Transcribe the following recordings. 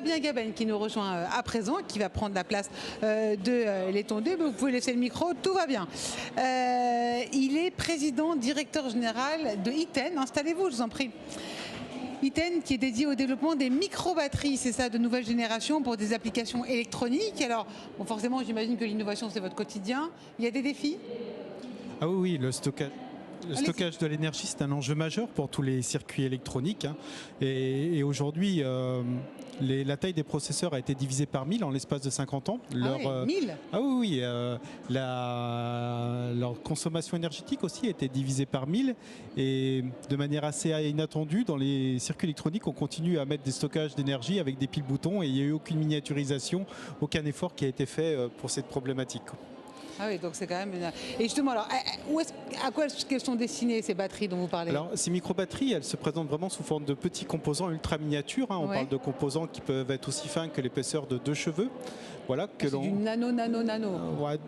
Fabien Gaben qui nous rejoint à présent, qui va prendre la place de Letton 2. Vous pouvez laisser le micro, tout va bien. Il est président, directeur général de Iten. Installez-vous, je vous en prie. Iten qui est dédié au développement des micro-batteries, c'est ça, de nouvelle génération pour des applications électroniques. Alors, bon, forcément, j'imagine que l'innovation, c'est votre quotidien. Il y a des défis? Ah oui, le stockage de l'énergie, c'est un enjeu majeur pour tous les circuits électroniques. Hein. Et aujourd'hui, la taille des processeurs a été divisée par 1000 en l'espace de 50 ans. Ah 1000 Ah oui, leur consommation énergétique aussi a été divisée par 1000. Et de manière assez inattendue, dans les circuits électroniques, on continue à mettre des stockages d'énergie avec des piles-boutons et il n'y a eu aucune miniaturisation, aucun effort qui a été fait pour cette problématique. Ah oui, donc c'est quand même... Et justement, alors, à quoi sont destinées ces batteries dont vous parlez? Alors, ces micro-batteries, elles se présentent vraiment sous forme de petits composants ultra miniatures. Hein. On parle de composants qui peuvent être aussi fins que l'épaisseur de 2 cheveux. Voilà, c'est du nano.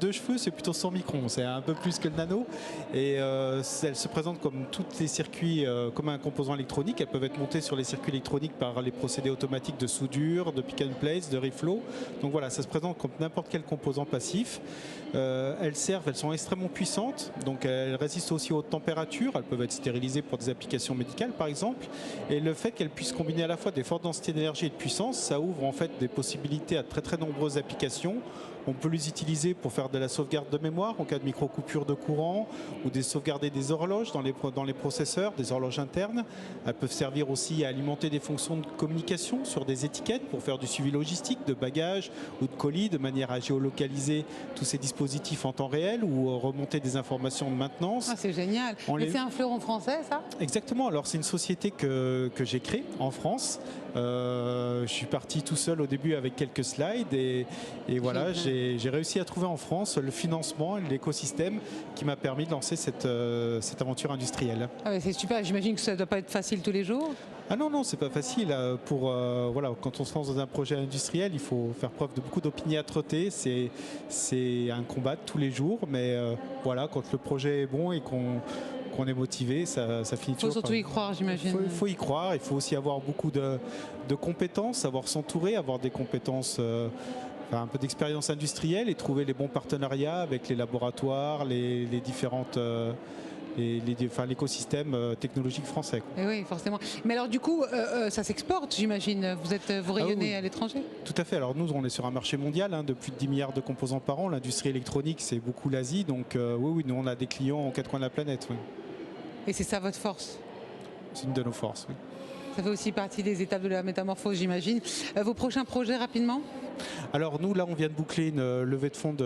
2 cheveux, c'est plutôt 100 microns, c'est un peu plus que le nano. Et elles se présentent comme tous les circuits, comme un composant électronique. Elles peuvent être montées sur les circuits électroniques par les procédés automatiques de soudure, de pick and place, de reflow. Donc voilà, ça se présente comme n'importe quel composant passif. Elles sont extrêmement puissantes, donc elles résistent aussi aux hautes températures. Elles peuvent être stérilisées pour des applications médicales, par exemple. Et le fait qu'elles puissent combiner à la fois des fortes densités d'énergie et de puissance, ça ouvre en fait des possibilités à très très nombreuses applications. On peut les utiliser pour faire de la sauvegarde de mémoire en cas de micro-coupure de courant ou sauvegarder des horloges dans les processeurs, des horloges internes. Elles peuvent servir aussi à alimenter des fonctions de communication sur des étiquettes pour faire du suivi logistique de bagages ou de colis de manière à géolocaliser tous ces dispositifs en temps réel ou remonter des informations de maintenance. Ah, c'est génial. Mais c'est un fleuron français, ça? Exactement. Alors, c'est une société que j'ai créée en France. Je suis parti tout seul au début avec quelques slides et voilà, j'ai réussi à trouver en France le financement, l'écosystème qui m'a permis de lancer cette aventure industrielle. Ah ouais, c'est super, j'imagine que ça ne doit pas être facile tous les jours. Ah non, c'est pas facile. Voilà, quand on se lance dans un projet industriel, il faut faire preuve de beaucoup d'opiniâtreté. C'est un combat de tous les jours, mais voilà, quand le projet est bon et qu'on est motivé, ça finit toujours. Il faut surtout y croire, j'imagine. Il faut y croire, il faut aussi avoir beaucoup de compétences, savoir s'entourer, avoir des compétences, un peu d'expérience industrielle et trouver les bons partenariats avec les laboratoires, les différentes... l'écosystème technologique français. Et oui, forcément. Mais alors du coup, ça s'exporte, j'imagine. Vous rayonnez à l'étranger? Tout à fait. Alors nous, on est sur un marché mondial de plus de 10 milliards de composants par an. L'industrie électronique, c'est beaucoup l'Asie. Donc oui, nous, on a des clients aux 4 coins de la planète. Oui. Et c'est ça votre force? C'est une de nos forces, oui. Ça fait aussi partie des étapes de la métamorphose, j'imagine. Vos prochains projets, rapidement? Alors nous, là, on vient de boucler une levée de fonds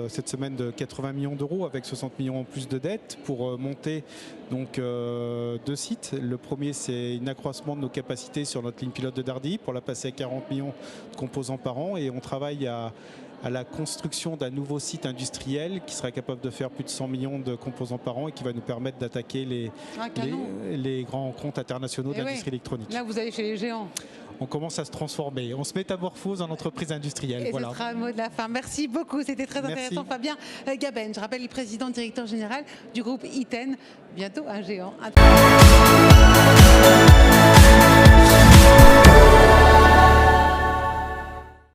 cette semaine de 80 millions d'euros avec 60 millions en plus de dettes pour monter donc 2 sites. Le premier, c'est un accroissement de nos capacités sur notre ligne pilote de Dardilly pour la passer à 40 millions de composants par an. Et on travaille à la construction d'un nouveau site industriel qui sera capable de faire plus de 100 millions de composants par an et qui va nous permettre d'attaquer les grands comptes internationaux de l'industrie électronique. Là, vous allez chez les géants. On commence à se transformer, on se métamorphose en entreprise industrielle. Et voilà. Ce sera le mot de la fin. Merci beaucoup, c'était très intéressant. Fabien Gaben, je rappelle, le président directeur général du groupe Iten, bientôt un géant international.